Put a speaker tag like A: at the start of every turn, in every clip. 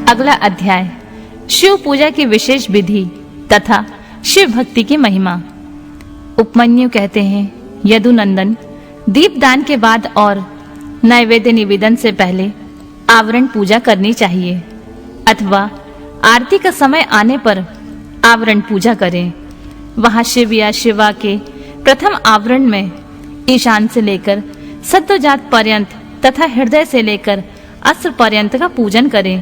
A: अगला अध्याय शिव पूजा की विशेष विधि तथा शिव भक्ति की महिमा। उपमन्यु कहते हैं, यदुनंदन, दीपदान के बाद और नैवेद्य निवेदन से पहले आवरण पूजा करनी चाहिए अथवा आरती का समय आने पर आवरण पूजा करें। वहां शिव या शिवा के प्रथम आवरण में ईशान से लेकर सद्योजात पर्यंत तथा हृदय से लेकर अस्त्र पर्यंत का पूजन करें।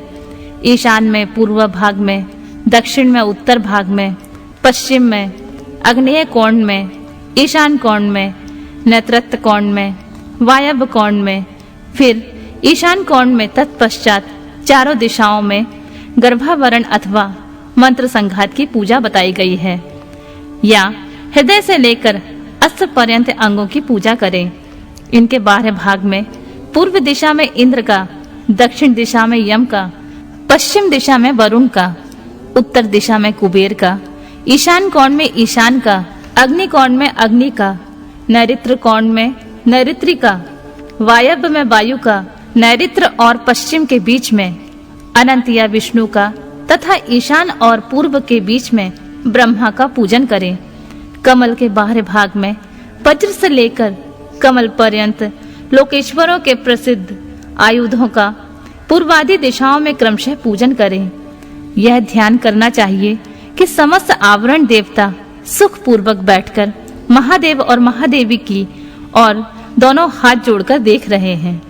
A: ईशान में पूर्व भाग में, दक्षिण में, उत्तर भाग में, पश्चिम में, आग्नेय कोण में, ईशान कोण में, नैऋत्य कोण में, वायव्य कोण में, फिर ईशान कोण में, तत्पश्चात चारों दिशाओं में गर्भावरण अथवा मंत्र संघात की पूजा बताई गई है। या हृदय से लेकर अस्त्र पर्यंत अंगों की पूजा करें। इनके बाहर भाग में पूर्व दिशा में इंद्र का, दक्षिण दिशा में यम का, पश्चिम दिशा में वरुण का, उत्तर दिशा में कुबेर का, ईशान कोण में ईशान का, अग्नि कोण में अग्नि का, नैऋत्य कोण में नैऋत्य का, वायव्य में वायु का, नैऋत्य और पश्चिम के बीच में अनंत या विष्णु का तथा ईशान और पूर्व के बीच में ब्रह्मा का पूजन करें। कमल के बाहरी भाग में वज्र से लेकर कमल पर्यंत लोकेश्वरों के प्रसिद्ध आयुधों का पूर्वादि दिशाओं में क्रमशः पूजन करें। यह ध्यान करना चाहिए कि समस्त आवरण देवता सुख पूर्वक बैठकर महादेव और महादेवी की और दोनों हाथ जोड़कर देख रहे हैं।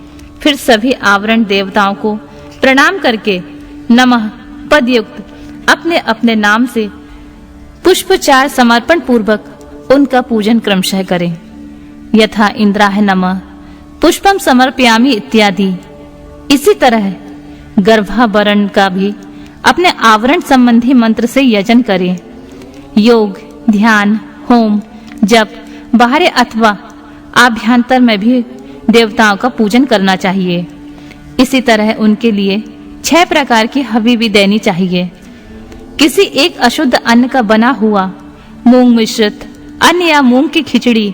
A: फिर सभी आवरण देवताओं को प्रणाम करके नमः पद युक्त अपने अपने नाम से पुष्पचार समर्पण पूर्वक उनका पूजन क्रमशः करें। यथा इंद्राय नमः पुष्पम समर्पयामि इत्यादि। इसी तरह गर्भावरण का भी अपने आवरण संबंधी मंत्र से यजन करें। योग, ध्यान, होम, जप बाहर अथवा आभ्यंतर में भी देवताओं का पूजन करना चाहिए। इसी तरह उनके लिए 6 प्रकार की हवि भी देनी चाहिए। किसी एक अशुद्ध अन्न का बना हुआ मूंग मिश्रित अन्न या मूंग की खिचड़ी,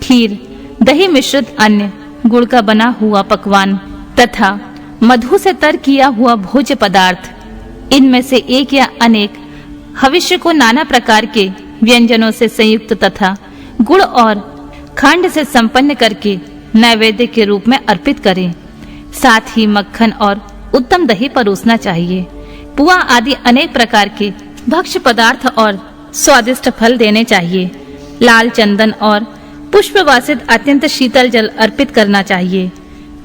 A: खीर, दही मिश्रित अन्न, गुड़ का बना हुआ पकवान तथा मधु से तर किया हुआ भोज्य पदार्थ, इनमें से एक या अनेक हविष्य को नाना प्रकार के व्यंजनों से संयुक्त तथा गुड़ और खंड से संपन्न करके नैवेद्य के रूप में अर्पित करें। साथ ही मक्खन और उत्तम दही परोसना चाहिए। पुआ आदि अनेक प्रकार के भक्ष्य पदार्थ और स्वादिष्ट फल देने चाहिए। लाल चंदन और पुष्पवासित अत्यंत शीतल जल अर्पित करना चाहिए।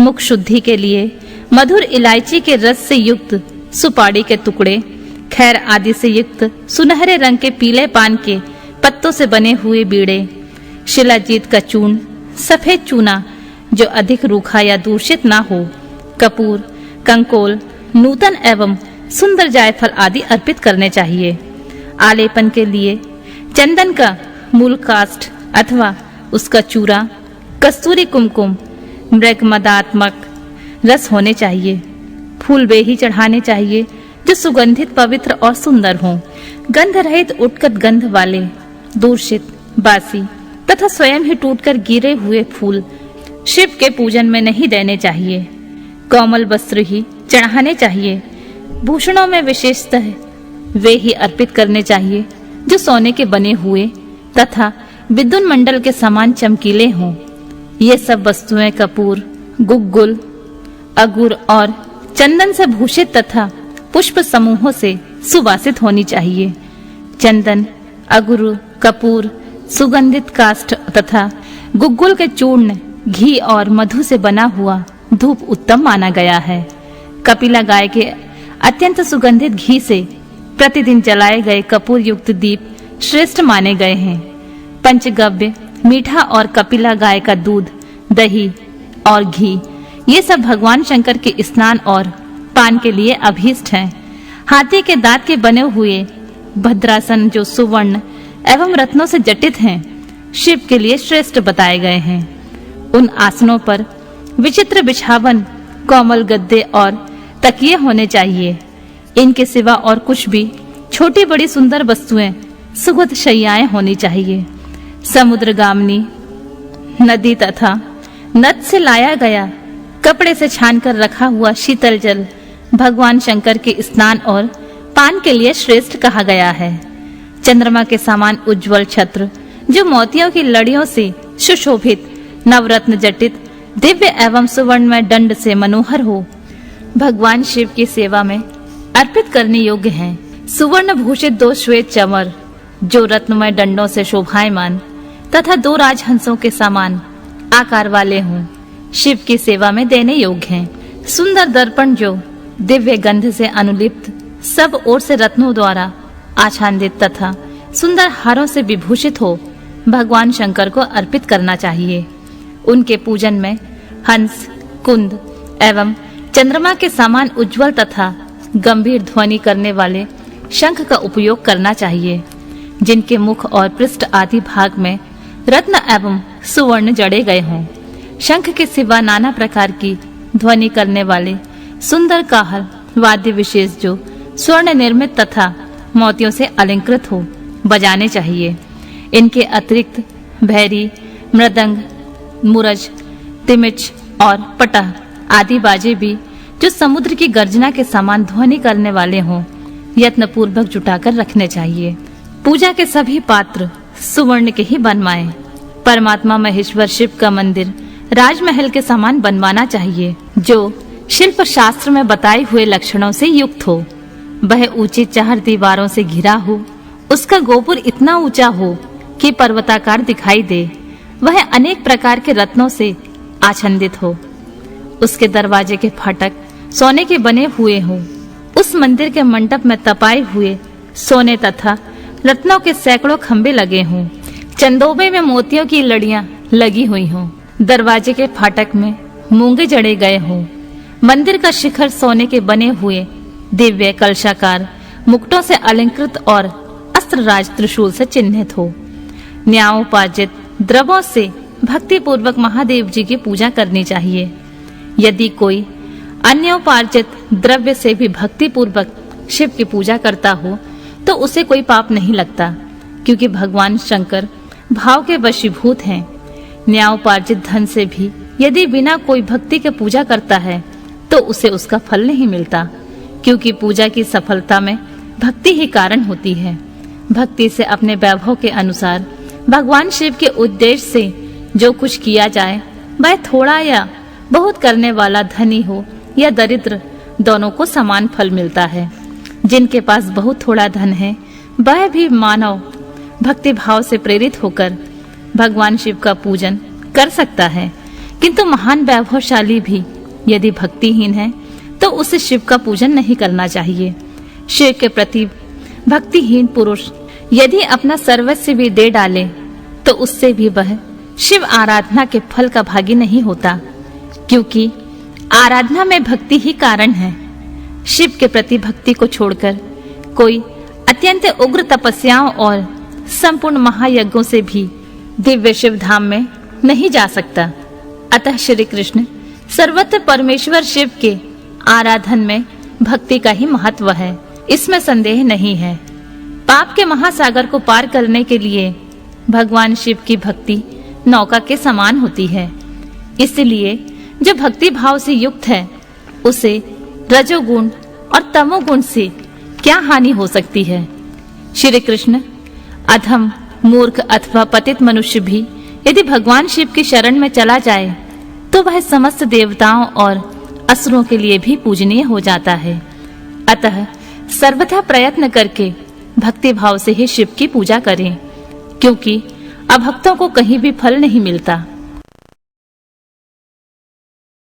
A: मुख शुद्धि के लिए मधुर इलायची के रस से युक्त सुपारी के टुकड़े, खैर आदि से युक्त सुनहरे रंग के पीले पान के पत्तों से बने हुए बीड़े, शिलाजीत का चूर्ण, सफेद चूना जो अधिक रूखा या दूषित ना हो, कपूर, कंकोल, नूतन एवं सुंदर जायफल आदि अर्पित करने चाहिए। आलेपन के लिए चंदन का मूल काष्ठ अथवा उसका चूरा, कस्तूरी कुमकुम, मृगमदात्मक रस होने चाहिए। फूल बेही चढ़ाने चाहिए जो सुगंधित, पवित्र और सुंदर हों। गंध रहित उटकट गंध वाले, दूषित, बासी तथा स्वयं ही टूटकर गिरे हुए फूल शिव के पूजन में नहीं देने चाहिए। कोमल वस्त्र ही चढ़ाने चाहिए। भूषणों में विशेषतः वे ही अर्पित करने चाहिए जो सोने के बने हुए तथा विद्युत मंडल के समान चमकीले हों। ये सब वस्तुएं कपूर, गुग्गुल, अगुर और चंदन से भूषित तथा पुष्प समूहों से सुवासित होनी चाहिए। चंदन, अगुरु, कपूर, सुगंधित काष्ठ तथा गुग्गुल के चूर्ण, घी और मधु से बना हुआ धूप उत्तम माना गया है। कपिला गाय के अत्यंत सुगंधित घी से प्रतिदिन जलाए गए कपूर युक्त दीप श्रेष्ठ माने गए हैं। पंचगव्य, मीठा और कपिला गाय का दूध, दही और घी, ये सब भगवान शंकर के स्नान और पान के लिए अभीष्ट हैं। हाथी के दांत के बने हुए भद्रासन जो सुवर्ण एवं रत्नों से जटित हैं, शिव के लिए श्रेष्ठ बताए गए हैं। उन आसनों पर विचित्र बिछावन, कोमल गद्दे और तकिए होने चाहिए। इनके सिवा और कुछ भी छोटी बड़ी सुंदर वस्तुएं, सुगत शैयाएं होनी चाहिए। समुद्रगामिनी नदी तथा नद से लाया गया कपड़े से छानकर रखा हुआ शीतल जल भगवान शंकर के स्नान और पान के लिए श्रेष्ठ कहा गया है। चंद्रमा के समान उज्जवल छत्र जो मोतियों की लड़ियों से सुशोभित, नवरत्न जटित, दिव्य एवं सुवर्णमय दंड से मनोहर हो, भगवान शिव की सेवा में अर्पित करने योग्य हैं। सुवर्ण भूषित 2 श्वेत चंवर जो रत्नमय दंडों से शोभायमान तथा 2 राजहंसों के समान आकार वाले हों, शिव की सेवा में देने योग्य हैं। सुंदर दर्पण जो दिव्य गंध से अनुलिप्त, सब ओर से रत्नों द्वारा आच्छादित तथा सुंदर हारों से विभूषित हो, भगवान शंकर को अर्पित करना चाहिए। उनके पूजन में हंस, कुंद एवं चंद्रमा के समान उज्जवल तथा गंभीर ध्वनि करने वाले शंख का उपयोग करना चाहिए, जिनके मुख और पृष्ठ आदि भाग में रत्न एवं सुवर्ण जड़े गए हों। शंख के सिवा नाना प्रकार की ध्वनि करने वाले सुंदर काहल वाद्य विशेष जो स्वर्ण निर्मित तथा मोतियों से अलंकृत हो, बजाने चाहिए। इनके अतिरिक्त भैरी, मृदंग, मुरज, तिमिच और पटह आदि बाजे भी जो समुद्र की गर्जना के समान ध्वनि करने वाले हों, यत्न पूर्वक जुटाकर रखने चाहिए। पूजा के सभी पात्र सुवर्ण के ही बनवाएं। परमात्मा महेश्वर शिव का मंदिर राजमहल के समान बनवाना चाहिए, जो शिल्प शास्त्र में बताए हुए लक्षणों से युक्त हो। वह ऊंची 4 दीवारों से घिरा हो, उसका गोपुर इतना ऊंचा हो कि पर्वताकार दिखाई दे। वह अनेक प्रकार के रत्नों से आच्छादित हो। उसके दरवाजे के फाटक सोने के बने हुए हों। उस मंदिर के मंडप में तपाए हुए सोने तथा रत्नों के सैकड़ों खंभे लगे हों। चंदोबे में मोतियों की लड़ियां लगी हुई हों। दरवाजे के फाटक में मूंगे जड़े गए हों। मंदिर का शिखर सोने के बने हुए दिव्य कलशाकार मुकुटों से अलंकृत और अस्त्रराज त्रिशूल से चिन्हित हो। न्यायोपार्जित द्रव्यों से भक्ति पूर्वक महादेव जी की पूजा करनी चाहिए। यदि कोई अन्योपार्जित द्रव्य से भी भक्ति पूर्वक शिव की पूजा करता हो तो उसे कोई पाप नहीं लगता, क्योंकि भगवान शंकर भाव के वशीभूत हैं। न्यायोपार्जित धन से भी यदि बिना कोई भक्ति के पूजा करता है तो उसे उसका फल नहीं मिलता, क्योंकि पूजा की सफलता में भक्ति ही कारण होती है। भक्ति से अपने वैभव के अनुसार भगवान शिव के उद्देश्य से जो कुछ किया जाए, वह थोड़ा या बहुत करने वाला धनी हो या दरिद्र, दोनों को समान फल मिलता है। जिनके पास बहुत थोड़ा धन है, वह भी मानव भक्ति भाव से प्रेरित होकर भगवान शिव का पूजन कर सकता है, किंतु महान वैभवशाली भी यदि भक्तिहीन है तो उसे शिव का पूजन नहीं करना चाहिए। शिव के प्रति भक्तिहीन पुरुष यदि अपना सर्वस्व भी दे डाले तो उससे भी वह शिव आराधना के फल का भागी नहीं होता, क्योंकि आराधना में भक्ति ही कारण है। शिव के प्रति भक्ति को छोड़कर कोई अत्यंत उग्र तपस्याओं और संपूर्ण महायज्ञों से भी दिव्य शिव धाम में नहीं जा सकता। अतः श्री कृष्ण सर्वत्र परमेश्वर शिव के आराधन में भक्ति का ही महत्व है, इसमें संदेह नहीं है। पाप के महासागर को पार करने के लिए भगवान शिव की भक्ति नौका के समान होती है। इसलिए जो भक्ति भाव से युक्त है उसे रजोगुण और तमोगुण से क्या हानि हो सकती है। श्री कृष्ण अधम, मूर्ख अथवा पतित मनुष्य भी यदि भगवान शिव की शरण में चला जाए तो वह समस्त देवताओं और असुरों के लिए भी पूजनीय हो जाता है। अतः सर्वथा प्रयत्न करके भक्ति भाव से ही शिव की पूजा करें, क्योंकि अभक्तों को कहीं भी फल नहीं मिलता।